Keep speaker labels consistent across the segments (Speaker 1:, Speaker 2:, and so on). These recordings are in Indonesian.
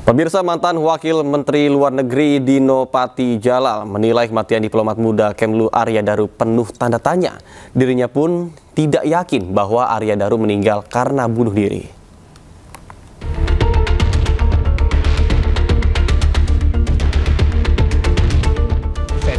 Speaker 1: Pemirsa, mantan Wakil Menteri Luar Negeri Dino Patijalal menilai kematian diplomat muda Kemlu Arya Daru penuh tanda tanya. Dirinya pun tidak yakin bahwa Arya Daru meninggal karena bunuh diri.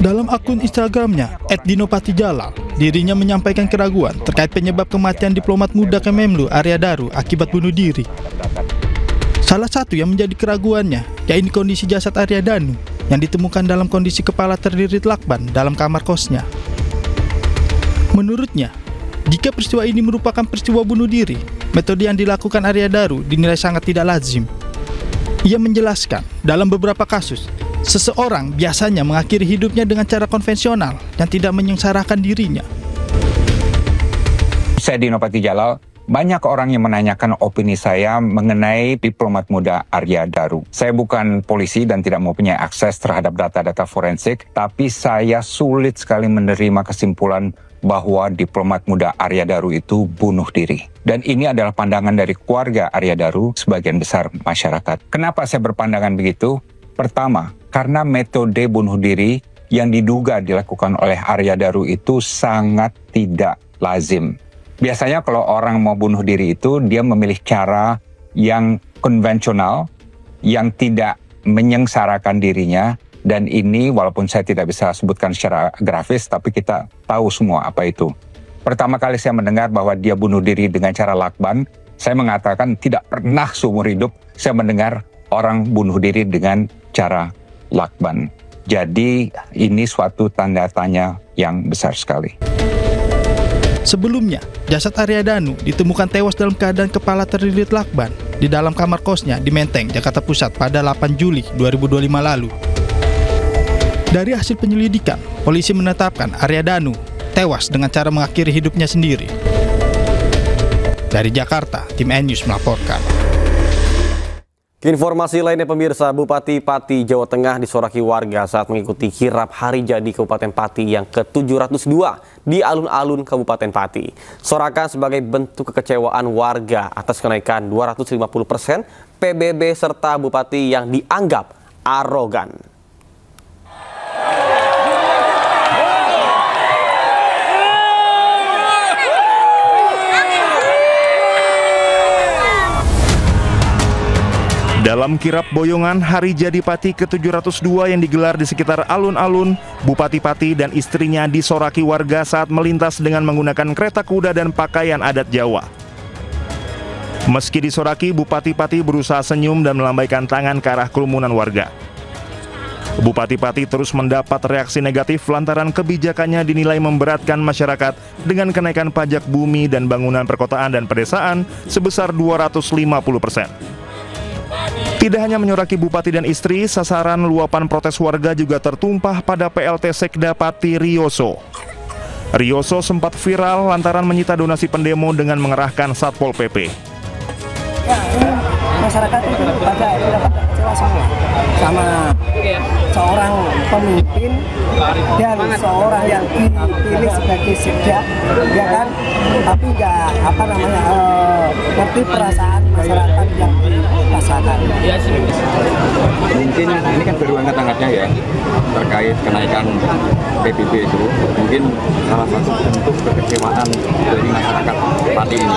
Speaker 2: Dalam akun Instagramnya, @dinopatijalal, dirinya menyampaikan keraguan terkait penyebab kematian diplomat muda Kemlu Arya Daru akibat bunuh diri. Salah satu yang menjadi keraguannya, yaitu kondisi jasad Arya Daru yang ditemukan dalam kondisi kepala terlilit lakban dalam kamar kosnya. Menurutnya, jika peristiwa ini merupakan peristiwa bunuh diri, metode yang dilakukan Arya Daru dinilai sangat tidak lazim. Ia menjelaskan, dalam beberapa kasus, seseorang biasanya mengakhiri hidupnya dengan cara konvensional yang tidak menyengsarakan dirinya.
Speaker 3: Saya Dino Patijalal. Banyak orang yang menanyakan opini saya mengenai diplomat muda Arya Daru. Saya bukan polisi dan tidak mempunyai akses terhadap data-data forensik, tapi saya sulit sekali menerima kesimpulan bahwa diplomat muda Arya Daru itu bunuh diri. Dan ini adalah pandangan dari keluarga Arya Daru, sebagian besar masyarakat. Kenapa saya berpandangan begitu? Pertama, karena metode bunuh diri yang diduga dilakukan oleh Arya Daru itu sangat tidak lazim. Biasanya kalau orang mau bunuh diri itu, dia memilih cara yang konvensional, yang tidak menyengsarakan dirinya, dan ini walaupun saya tidak bisa sebutkan secara grafis, tapi kita tahu semua apa itu. Pertama kali saya mendengar bahwa dia bunuh diri dengan cara lakban, saya mengatakan tidak pernah seumur hidup saya mendengar orang bunuh diri dengan cara lakban. Jadi ini suatu tanda tanya yang besar sekali.
Speaker 2: Sebelumnya, jasad Arya Daru ditemukan tewas dalam keadaan kepala terlilit lakban di dalam kamar kosnya di Menteng, Jakarta Pusat pada 8 Juli 2025 lalu. Dari hasil penyelidikan, polisi menetapkan Arya Daru tewas dengan cara mengakhiri hidupnya sendiri. Dari Jakarta, tim N-News melaporkan.
Speaker 1: Informasi lainnya, pemirsa, Bupati Pati, Jawa Tengah disoraki warga saat mengikuti kirap Hari Jadi Kabupaten Pati yang ke-702 di alun-alun Kabupaten Pati. Sorakan sebagai bentuk kekecewaan warga atas kenaikan 250% PBB serta Bupati yang dianggap arogan.
Speaker 4: Dalam kirap boyongan Hari Jadi Pati ke-702 yang digelar di sekitar alun-alun, Bupati Pati dan istrinya disoraki warga saat melintas dengan menggunakan kereta kuda dan pakaian adat Jawa. Meski disoraki, Bupati Pati berusaha senyum dan melambaikan tangan ke arah kerumunan warga. Bupati Pati terus mendapat reaksi negatif lantaran kebijakannya dinilai memberatkan masyarakat dengan kenaikan pajak bumi dan bangunan perkotaan dan pedesaan sebesar 250%. Tidak hanya menyoraki Bupati dan istri, sasaran luapan protes warga juga tertumpah pada PLT Sekda Pati Rioso. Rioso sempat viral lantaran menyita donasi pendemo dengan mengerahkan Satpol PP.
Speaker 5: Ya, ini masyarakat itu pada dapat kecewa semua sama seorang pemimpin dan seorang yang dipilih sebagai sekda, ya kan? Tapi nggak ngerti perasaan masyarakat yang dirasakan.
Speaker 6: Mungkin ini kan baru angkat-angkatnya ya, terkait kenaikan PBB itu, mungkin salah satu bentuk kekecewaan dari masyarakat Pati ini.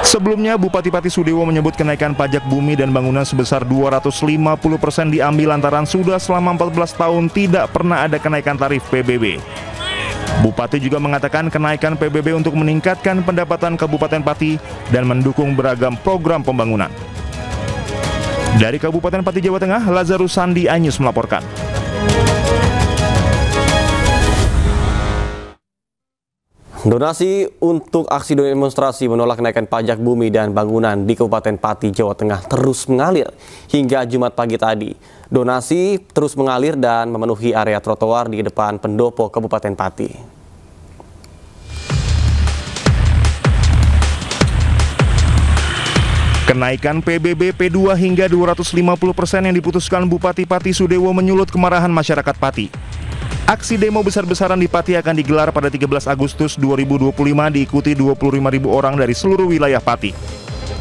Speaker 4: Sebelumnya, Bupati Pati Sudewo menyebut kenaikan pajak bumi dan bangunan sebesar 250% diambil lantaran sudah selama 14 tahun tidak pernah ada kenaikan tarif PBB. Bupati juga mengatakan kenaikan PBB untuk meningkatkan pendapatan Kabupaten Pati dan mendukung beragam program pembangunan. Dari Kabupaten Pati, Jawa Tengah, Lazarus Sandi, Anyus melaporkan.
Speaker 1: Donasi untuk aksi demonstrasi menolak kenaikan pajak bumi dan bangunan di Kabupaten Pati, Jawa Tengah terus mengalir hingga Jumat pagi tadi. Donasi terus mengalir dan memenuhi area trotoar di depan pendopo Kabupaten Pati.
Speaker 4: Kenaikan PBB P2 hingga 250% yang diputuskan Bupati Pati Sudewo menyulut kemarahan masyarakat Pati. Aksi demo besar-besaran di Pati akan digelar pada 13 Agustus 2025 diikuti 25.000 orang dari seluruh wilayah Pati.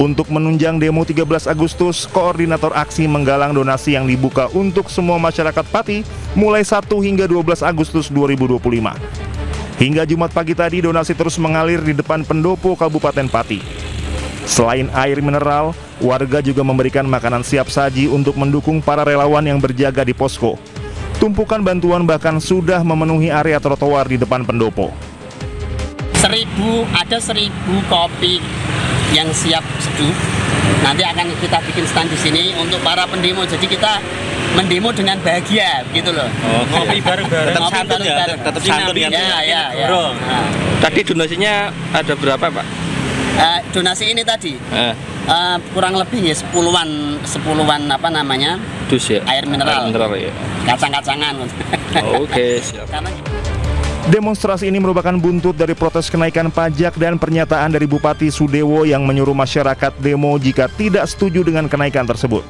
Speaker 4: Untuk menunjang demo 13 Agustus, koordinator aksi menggalang donasi yang dibuka untuk semua masyarakat Pati mulai 1 hingga 12 Agustus 2025. Hingga Jumat pagi tadi, donasi terus mengalir di depan pendopo Kabupaten Pati. Selain air mineral, warga juga memberikan makanan siap saji untuk mendukung para relawan yang berjaga di posko. Tumpukan bantuan bahkan sudah memenuhi area trotoar di depan pendopo.
Speaker 7: Ada 1000 kopi yang siap seduh. Nanti akan kita bikin stand di sini untuk para pendemo. Jadi kita mendemo dengan bahagia, gitu loh.
Speaker 8: Oh, kopi bareng-bareng.
Speaker 7: Tetap santun ya.
Speaker 8: Tetap santun ya.
Speaker 7: Ya.
Speaker 8: Bro. Nah. Tadi donasinya ada berapa, Pak?
Speaker 7: Donasi ini tadi kurang lebih ya 10-an apa namanya?
Speaker 8: Dus ya.
Speaker 7: Air mineral.
Speaker 8: Air mineral ya.
Speaker 7: Kacang-kacangan.
Speaker 8: Oke, siap.
Speaker 4: Demonstrasi ini merupakan buntut dari protes kenaikan pajak dan pernyataan dari Bupati Sudewo yang menyuruh masyarakat demo jika tidak setuju dengan kenaikan tersebut.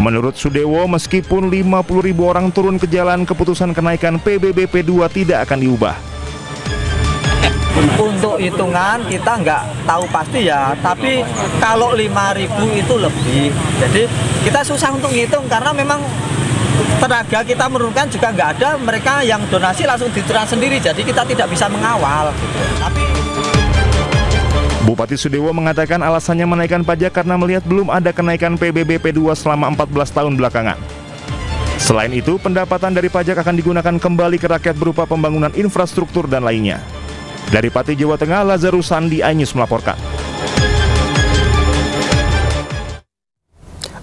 Speaker 4: Menurut Sudewo, meskipun 50.000 orang turun ke jalan, keputusan kenaikan PBB P2 tidak akan diubah.
Speaker 9: Untuk hitungan kita nggak tahu pasti ya, tapi kalau 5.000 itu lebih. Jadi kita susah untuk ngitung karena memang tenaga kita menurunkan juga nggak ada, mereka yang donasi langsung diterima sendiri, jadi kita tidak bisa mengawal. Tapi
Speaker 4: Bupati Sudewo mengatakan alasannya menaikkan pajak karena melihat belum ada kenaikan PBB P2 selama 14 tahun belakangan. Selain itu, pendapatan dari pajak akan digunakan kembali ke rakyat berupa pembangunan infrastruktur dan lainnya. Dari Pati, Jawa Tengah, Lazarus Sandi, iNews melaporkan.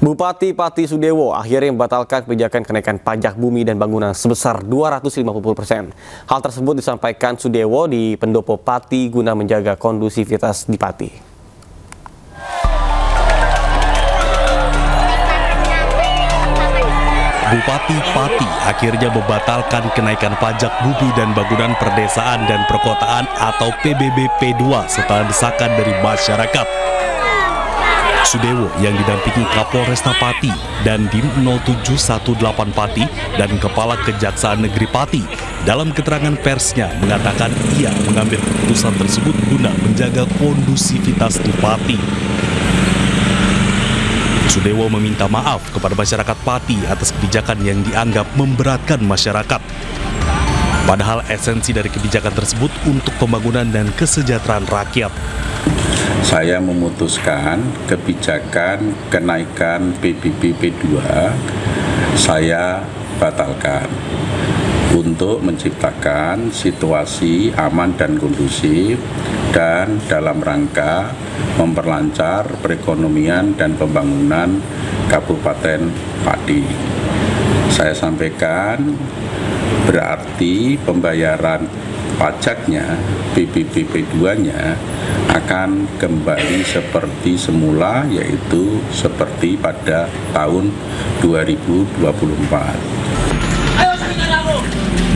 Speaker 1: Bupati Pati Sudewo akhirnya membatalkan kebijakan kenaikan pajak bumi dan bangunan sebesar 250%. Hal tersebut disampaikan Sudewo di pendopo Pati guna menjaga kondusivitas di Pati.
Speaker 10: Bupati Pati akhirnya membatalkan kenaikan pajak bumi dan bangunan perdesaan dan perkotaan atau PBB P2 setelah desakan dari masyarakat. Sudewo yang didampingi Kapolresta Pati dan Dim 0718 Pati dan Kepala Kejaksaan Negeri Pati dalam keterangan persnya mengatakan ia mengambil keputusan tersebut guna menjaga kondusivitas di Pati. Sudewo meminta maaf kepada masyarakat Pati atas kebijakan yang dianggap memberatkan masyarakat. Padahal esensi dari kebijakan tersebut untuk pembangunan dan kesejahteraan rakyat.
Speaker 11: Saya memutuskan kebijakan kenaikan PBB P2 saya batalkan untuk menciptakan situasi aman dan kondusif dan dalam rangka memperlancar perekonomian dan pembangunan Kabupaten Pati. Saya sampaikan berarti pembayaran pajaknya, PBB P2-nya akan kembali seperti semula, yaitu seperti pada tahun 2024.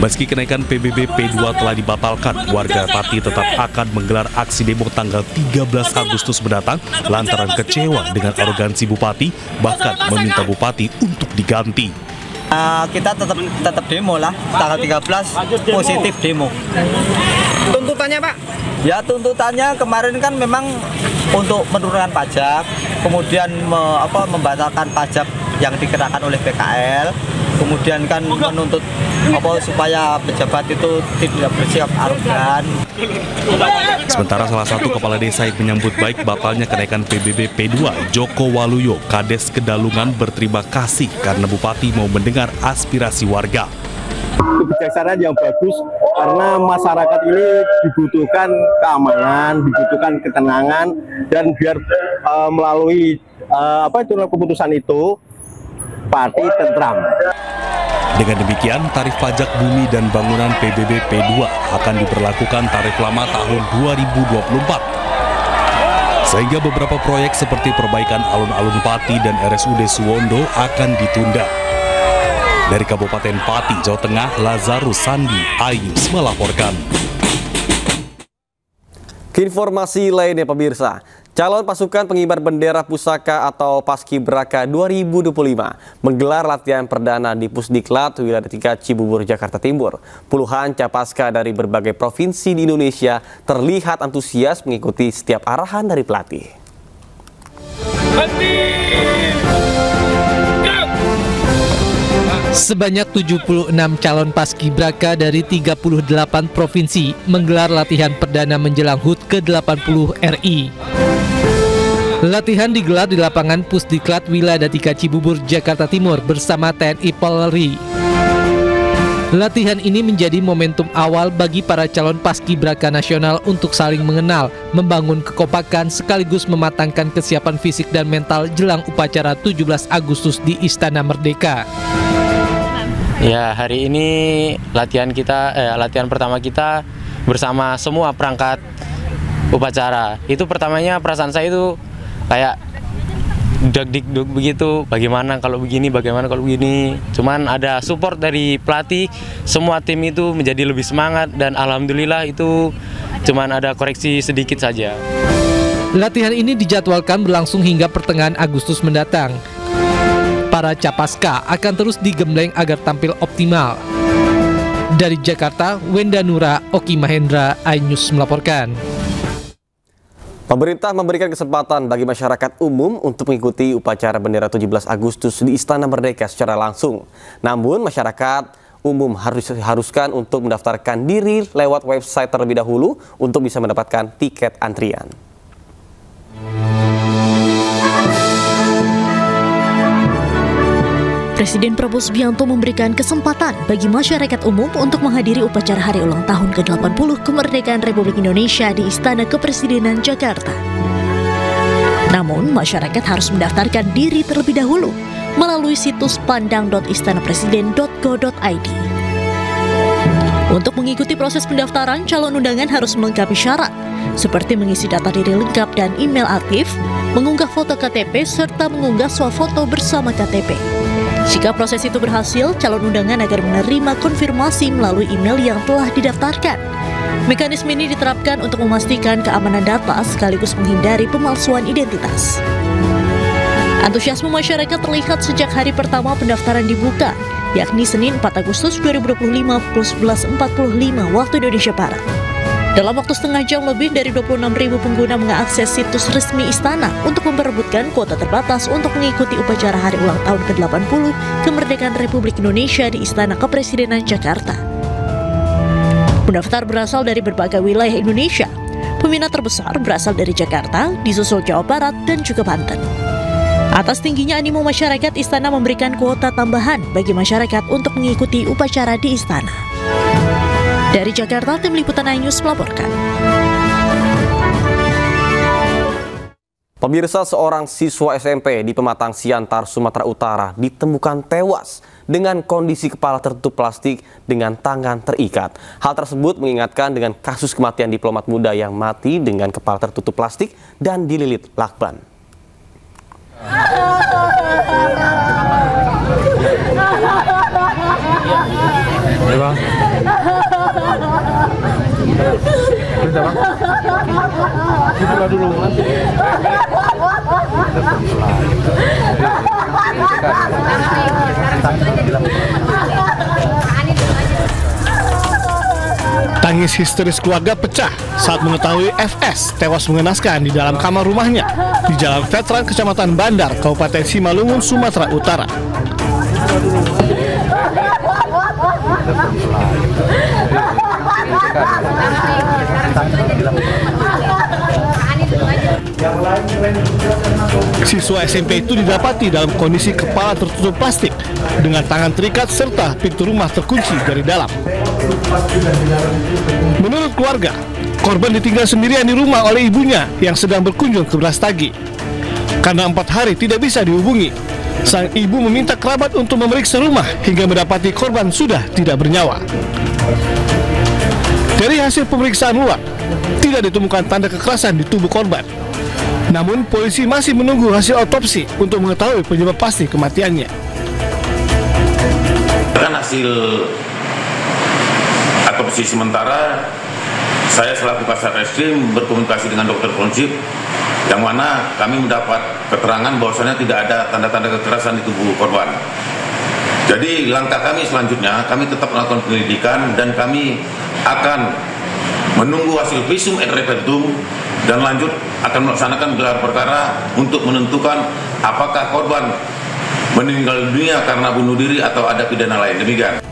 Speaker 10: Meski kenaikan PBB P2 telah dibatalkan, warga Pati tetap akan menggelar aksi demo tanggal 13 Agustus mendatang lantaran kecewa dengan arogansi Bupati, bahkan meminta Bupati untuk diganti.
Speaker 9: Kita tetap demo lah, tanggal 13 positif demo.
Speaker 8: Tuntutannya, Pak?
Speaker 9: Ya tuntutannya kemarin kan memang untuk menurunkan pajak, kemudian membatalkan pajak yang dikenakan oleh PKL, kemudian kan menuntut supaya pejabat itu tidak bersikap arogan.
Speaker 10: Sementara salah satu kepala desa yang menyambut baik batalnya kenaikan PBB P2, Joko Waluyo, Kades Kedalungan, berterima kasih karena Bupati mau mendengar aspirasi warga.
Speaker 12: Kebijaksanaan yang bagus karena masyarakat ini dibutuhkan keamanan, dibutuhkan ketenangan, dan biar melalui keputusan itu Pati tentram.
Speaker 10: Dengan demikian, tarif pajak bumi dan bangunan PBB P2 akan diberlakukan tarif lama tahun 2024. Sehingga beberapa proyek seperti perbaikan alun-alun Pati dan RSUD Suwondo akan ditunda. Dari Kabupaten Pati, Jawa Tengah, Lazarus Sandi, iNews melaporkan.
Speaker 1: Informasi lainnya pemirsa, calon pasukan pengibar bendera pusaka atau Paskibraka 2025 menggelar latihan perdana di Pusdiklat Wilayah 3 Cibubur, Jakarta Timur. Puluhan capaska dari berbagai provinsi di Indonesia terlihat antusias mengikuti setiap arahan dari pelatih.
Speaker 13: Sebanyak 76 calon paskibraka dari 38 provinsi menggelar latihan perdana menjelang HUT ke-80 RI. Latihan digelar di lapangan Pusdiklat Wiladatika Cibubur, Jakarta Timur bersama TNI Polri. Latihan ini menjadi momentum awal bagi para calon paskibraka nasional untuk saling mengenal, membangun kekompakan sekaligus mematangkan kesiapan fisik dan mental jelang upacara 17 Agustus di Istana Merdeka.
Speaker 14: Ya, hari ini latihan pertama kita bersama semua perangkat upacara. Itu pertamanya perasaan saya itu kayak dag-dig-dug begitu, bagaimana kalau begini, bagaimana kalau begini. Cuman ada support dari pelatih, semua tim itu menjadi lebih semangat dan alhamdulillah itu cuman ada koreksi sedikit saja.
Speaker 13: Latihan ini dijadwalkan berlangsung hingga pertengahan Agustus mendatang. Para capaska akan terus digembleng agar tampil optimal. Dari Jakarta, Wenda Nura, Oki Mahendra, iNews melaporkan.
Speaker 1: Pemerintah memberikan kesempatan bagi masyarakat umum untuk mengikuti upacara bendera 17 Agustus di Istana Merdeka secara langsung. Namun masyarakat umum haruskan untuk mendaftarkan diri lewat website terlebih dahulu untuk bisa mendapatkan tiket antrian.
Speaker 15: Presiden Prabowo Subianto memberikan kesempatan bagi masyarakat umum untuk menghadiri upacara hari ulang tahun ke-80 kemerdekaan Republik Indonesia di Istana Kepresidenan Jakarta. Namun, masyarakat harus mendaftarkan diri terlebih dahulu melalui situs pandang.istanapresiden.go.id. Untuk mengikuti proses pendaftaran, calon undangan harus melengkapi syarat, seperti mengisi data diri lengkap dan email aktif, mengunggah foto KTP, serta mengunggah swafoto bersama KTP. Jika proses itu berhasil, calon undangan akan menerima konfirmasi melalui email yang telah didaftarkan. Mekanisme ini diterapkan untuk memastikan keamanan data sekaligus menghindari pemalsuan identitas. Antusiasme masyarakat terlihat sejak hari pertama pendaftaran dibuka, yakni Senin 4 Agustus 2025 pukul 11.45 waktu Indonesia Barat. Dalam waktu setengah jam lebih dari 26.000 pengguna mengakses situs resmi Istana untuk memperebutkan kuota terbatas untuk mengikuti upacara hari ulang tahun ke-80 kemerdekaan Republik Indonesia di Istana Kepresidenan Jakarta. Pendaftar berasal dari berbagai wilayah Indonesia. Peminat terbesar berasal dari Jakarta, disusul Jawa Barat, dan juga Banten. Atas tingginya animo masyarakat, Istana memberikan kuota tambahan bagi masyarakat untuk mengikuti upacara di Istana. Dari Jakarta, tim liputan iNews melaporkan.
Speaker 1: Pemirsa, seorang siswa SMP di Pematang Siantar, Sumatera Utara ditemukan tewas dengan kondisi kepala tertutup plastik dengan tangan terikat. Hal tersebut mengingatkan dengan kasus kematian diplomat muda yang mati dengan kepala tertutup plastik dan dililit lakban.
Speaker 2: Tangis histeris keluarga pecah saat mengetahui FS tewas mengenaskan di dalam kamar rumahnya di Jalan Veteran, Kecamatan Bandar, Kabupaten Simalungun, Sumatera Utara. Siswa SMP itu didapati dalam kondisi kepala tertutup plastik dengan tangan terikat serta pintu rumah terkunci dari dalam. Menurut keluarga, korban ditinggal sendirian di rumah oleh ibunya yang sedang berkunjung ke Brastagi. Karena 4 hari tidak bisa dihubungi, sang ibu meminta kerabat untuk memeriksa rumah hingga mendapati korban sudah tidak bernyawa. Dari hasil pemeriksaan luar, tidak ditemukan tanda kekerasan di tubuh korban. Namun polisi masih menunggu hasil otopsi untuk mengetahui penyebab pasti kematiannya.
Speaker 16: Dengan hasil otopsi sementara, saya selaku Kasat Reskrim berkomunikasi dengan dokter forensik, yang mana kami mendapat keterangan bahwasannya tidak ada tanda-tanda kekerasan di tubuh korban. Jadi langkah kami selanjutnya, kami tetap melakukan penyelidikan dan kami akan menunggu hasil visum et repertum dan lanjut akan melaksanakan gelar perkara untuk menentukan apakah korban meninggal dunia karena bunuh diri atau ada pidana lain. Demikian.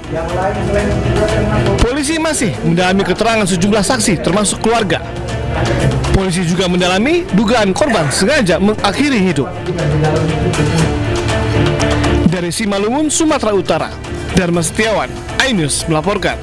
Speaker 17: Polisi masih mendalami keterangan sejumlah saksi termasuk keluarga. Polisi juga mendalami dugaan korban sengaja mengakhiri hidup. Dari Simalungun, Sumatera Utara, Dharma Setiawan, iNews melaporkan.